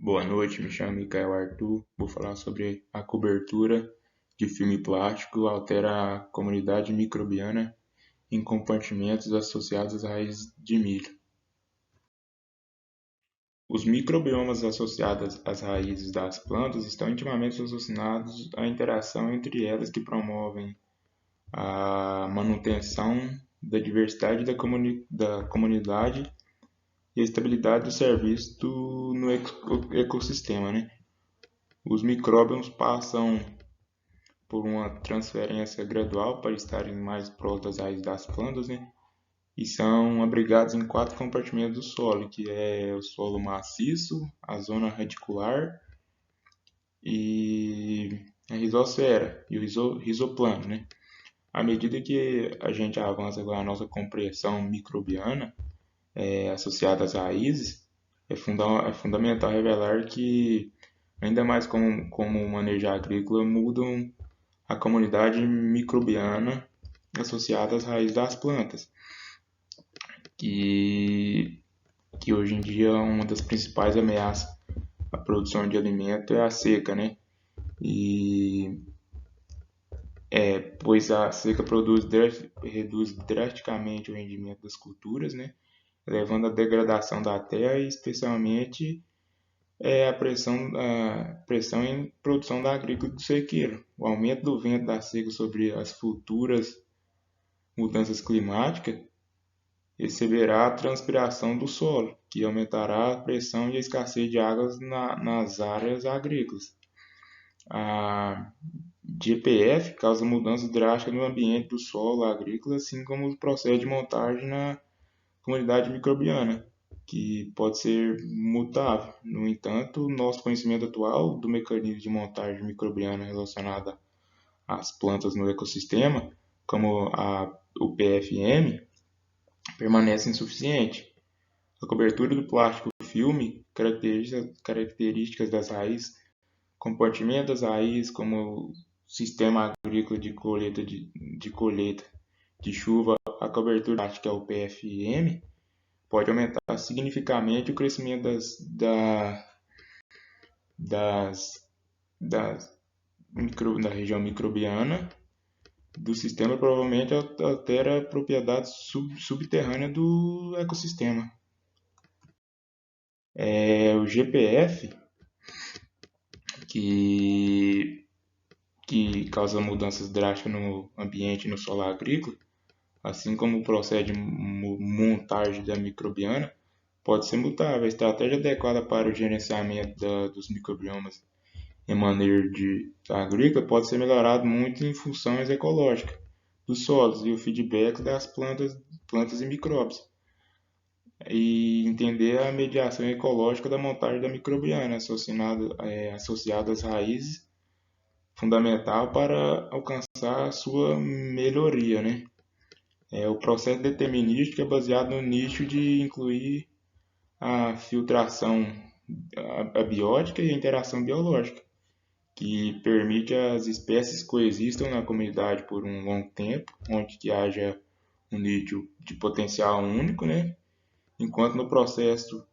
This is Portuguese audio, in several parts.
Boa noite, me chamo Micael Arthur. Vou falar sobre a cobertura de filme plástico altera a comunidade microbiana em compartimentos associados às raízes de milho. Os microbiomas associados às raízes das plantas estão intimamente relacionados à interação entre elas que promovem a manutenção da diversidade da comunidade e a estabilidade do serviço no ecossistema, né? Os micróbios passam por uma transferência gradual para estarem mais próximos das raízes das plantas, né? E são abrigados em quatro compartimentos do solo, que é o solo maciço, a zona radicular e a rizosfera e o rizoplano, né? À medida que a gente avança com a nossa compreensão microbiana associada às raízes, é fundamental revelar que, ainda mais como o manejo agrícola, mudam a comunidade microbiana associada às raízes das plantas, que, que hoje em dia uma das principais ameaças à produção de alimento é a seca, né? E pois a seca reduz drasticamente o rendimento das culturas, né? Levando à degradação da terra e especialmente a pressão em produção da agrícola do sequeiro. O aumento do vento da seca sobre as futuras mudanças climáticas receberá a transpiração do solo, que aumentará a pressão e a escassez de águas nas áreas agrícolas. A GPF causa mudanças drásticas no ambiente do solo agrícola, assim como o processo de montagem na comunidade microbiana, que pode ser mutável. No entanto, nosso conhecimento atual do mecanismo de montagem microbiana relacionada às plantas no ecossistema, como o PFM, permanece insuficiente. A cobertura do plástico filme, características das raízes, compartimento das raízes, como o sistema agrícola de chuva, a cobertura plástica, é o PFM, pode aumentar significativamente o crescimento das, das da região microbiana do sistema, provavelmente altera a propriedade subterrânea do ecossistema. O GPF, que, que causa mudanças drásticas no ambiente e no solo agrícola, assim como o processo de montagem da microbiana, pode ser mutável. A estratégia adequada para o gerenciamento dos microbiomas em manejo agrícola pode ser melhorado muito em funções ecológicas dos solos e o feedback das plantas e micróbios. E entender a mediação ecológica da montagem da microbiana associada às raízes, fundamental para alcançar a sua melhoria, né? O processo determinístico é baseado no nicho de incluir a filtração abiótica e a interação biológica, que permite as espécies coexistam na comunidade por um longo tempo, onde que haja um nicho de potencial único, né? Enquanto no processo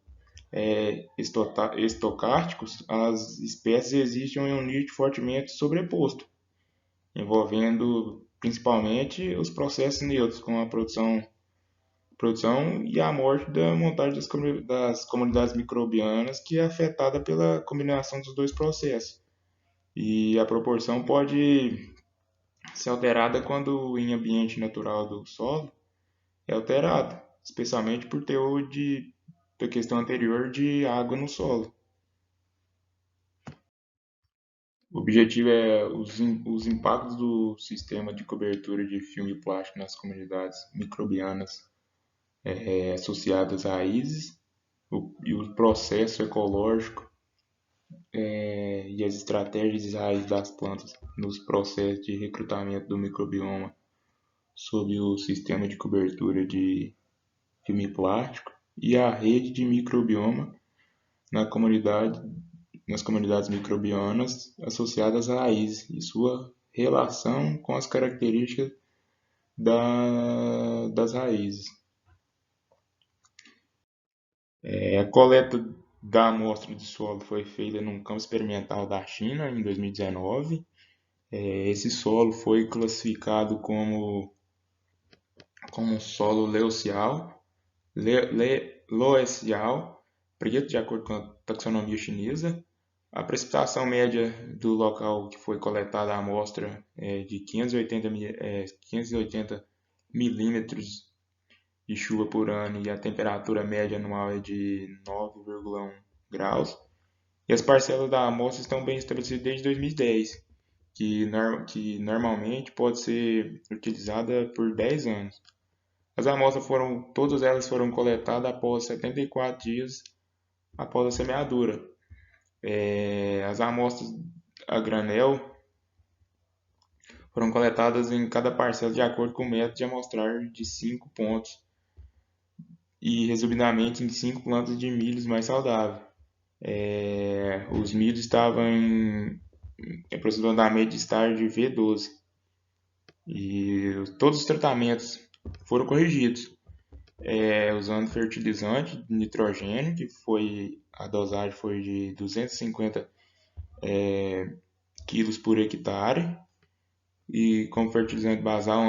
estocástico, as espécies existem em um nicho fortemente sobreposto, envolvendo principalmente os processos neutros, como a produção e a morte da montagem das comunidades microbianas, que é afetada pela combinação dos dois processos. E a proporção pode ser alterada quando em ambiente natural do solo é alterado, especialmente por teor da questão anterior de água no solo. O objetivo é os impactos do sistema de cobertura de filme plástico nas comunidades microbianas associadas a raízes e o processo ecológico e as estratégias de raiz das plantas nos processos de recrutamento do microbioma sob o sistema de cobertura de filme plástico e a rede de microbioma na comunidade, nas comunidades microbianas associadas à raiz e sua relação com as características das raízes. A coleta da amostra de solo foi feita num campo experimental da China em 2019. Esse solo foi classificado como um solo loessial, preto, de acordo com a taxonomia chinesa. A precipitação média do local que foi coletada a amostra é de 580 milímetros de chuva por ano e a temperatura média anual é de 9,1 graus. E as parcelas da amostra estão bem estabelecidas desde 2010, que normalmente pode ser utilizada por 10 anos. As amostras todas elas foram coletadas após 74 dias após a semeadura. As amostras a granel foram coletadas em cada parcela de acordo com o método de amostragem de 5 pontos e, resumidamente, em 5 plantas de milhos mais saudáveis. Os milhos estavam em aproximadamente estágio V12 e todos os tratamentos foram corrigidos, usando fertilizante de nitrogênio, a dosagem foi de 250 quilos por hectare, e como fertilizante basal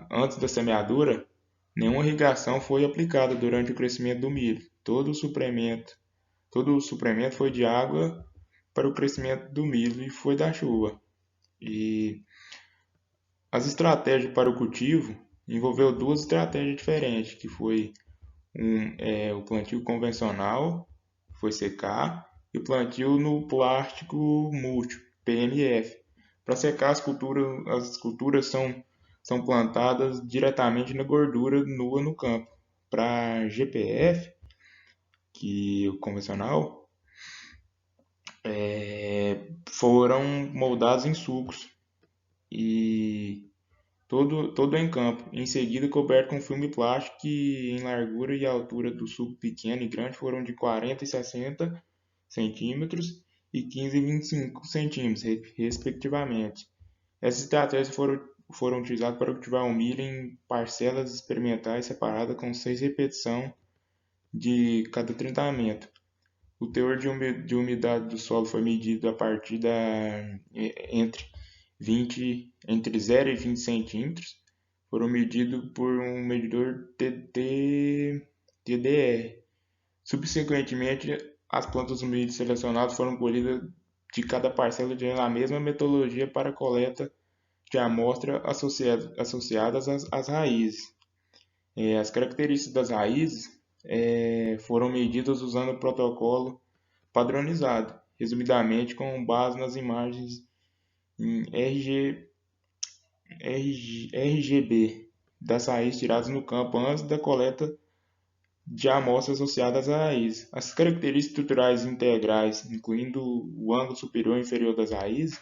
antes da semeadura, nenhuma irrigação foi aplicada durante o crescimento do milho. Todo o suplemento foi de água para o crescimento do milho e foi da chuva. E as estratégias para o cultivo envolveu duas estratégias diferentes, que foi o plantio convencional, foi secar, e o plantio no plástico múltiplo, PMF. Para secar as culturas são plantadas diretamente na gordura nua no campo. Para GPF, que o convencional, foram moldados em sulcos e todo em campo. Em seguida, coberto com filme plástico que em largura e altura do suco pequeno e grande foram de 40 e 60 centímetros e 15 e 25 centímetros, respectivamente. Essas estratégias foram utilizadas para cultivar o milho em parcelas experimentais separadas com 6 repetições de cada tratamento. O teor de umidade do solo foi medido a partir entre entre 0 e 20 centímetros. Foram medidos por um medidor TDR. Subsequentemente, as plantas do milho selecionadas foram colhidas de cada parcela usando a mesma metodologia para a coleta de amostra associadas às raízes. As características das raízes foram medidas usando o protocolo padronizado, resumidamente com base nas imagens em RGB das raízes tiradas no campo antes da coleta de amostras associadas à raiz. As características estruturais integrais, incluindo o ângulo superior e inferior das raízes,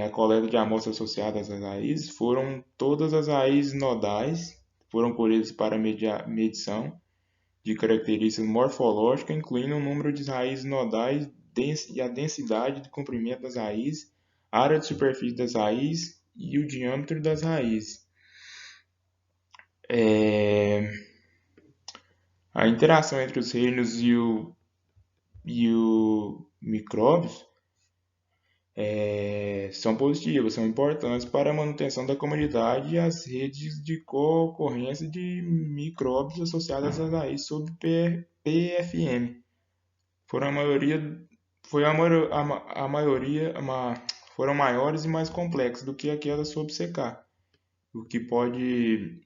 a coleta de amostras associadas às raízes, foram todas as raízes nodais, foram colhidas para medição de características morfológicas, incluindo o número de raízes nodais e a densidade de comprimento das raízes, a área de superfície das raízes e o diâmetro das raízes. A interação entre os reinos e o micróbios são positivas, são importantes para a manutenção da comunidade e as redes de concorrência de micróbios associadas às raízes sob PFM. Foram maiores e mais complexas do que aquelas sob secar, o que pode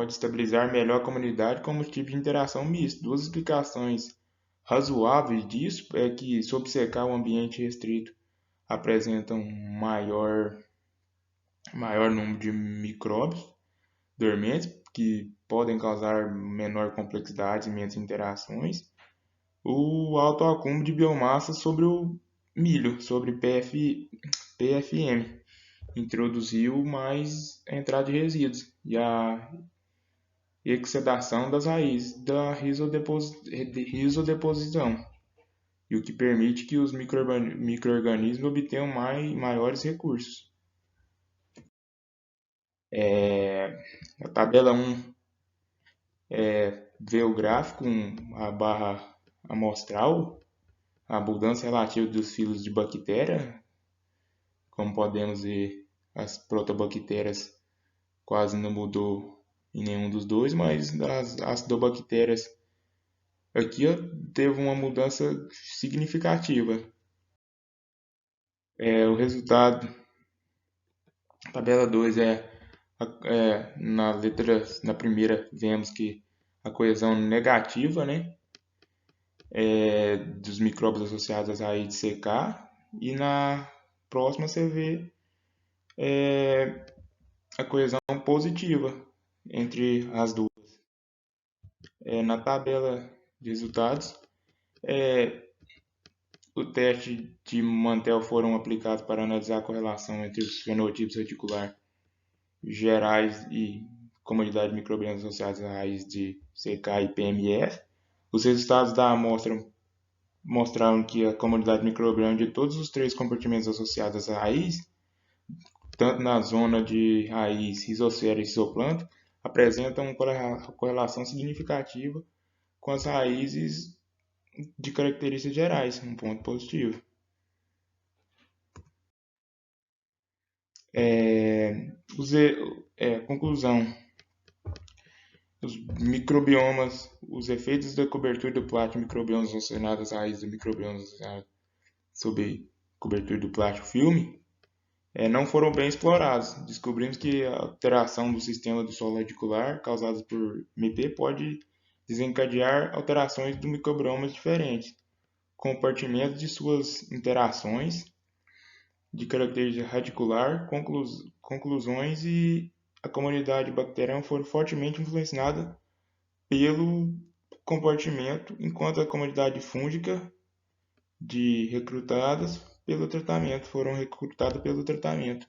estabilizar melhor a comunidade como tipo de interação mista. Duas explicações razoáveis disso é que sob secar o ambiente restrito apresenta um maior número de micróbios dormentes que podem causar menor complexidade e menos interações. O alto acúmulo de biomassa sobre o milho, sobre PFM, introduziu mais a entrada de resíduos e a exsedação das raízes da rizodeposição, e o que permite que os micro-organismos obtenham maiores recursos. A tabela 1 vê o gráfico, a barra amostral, a abundância relativa dos filos de bactéria, como podemos ver, as protobactérias quase não mudou em nenhum dos dois, mas as acidobactérias aqui ó, teve uma mudança significativa. O resultado, tabela 2 na primeira vemos que a coesão negativa, né, dos micróbios associados às raízes de CK, e na próxima você vê a coesão positiva entre as duas. Na tabela de resultados, o teste de Mantel foram aplicados para analisar a correlação entre os fenotipos reticular gerais e comunidade microbiana associadas à raiz de CK e PMF. Os resultados da amostra mostraram que a comunidade microbiana de todos os três compartimentos associados à raiz, tanto na zona de raiz, rizosfera e rizoplanto, apresentam uma correlação significativa com as raízes de características gerais, um ponto positivo. Conclusão: os microbiomas, os efeitos da cobertura do plástico, microbiomas relacionados às raízes de microbiomas sob cobertura do plástico filme, não foram bem explorados. Descobrimos que a alteração do sistema do solo radicular causada por MP pode desencadear alterações do microbiomas diferentes, compartimentos de suas interações de característica radicular, conclusões e a comunidade bacteriana foram fortemente influenciada pelo compartimento, enquanto a comunidade fúngica de recrutadas pelo tratamento foram recrutadas pelo tratamento.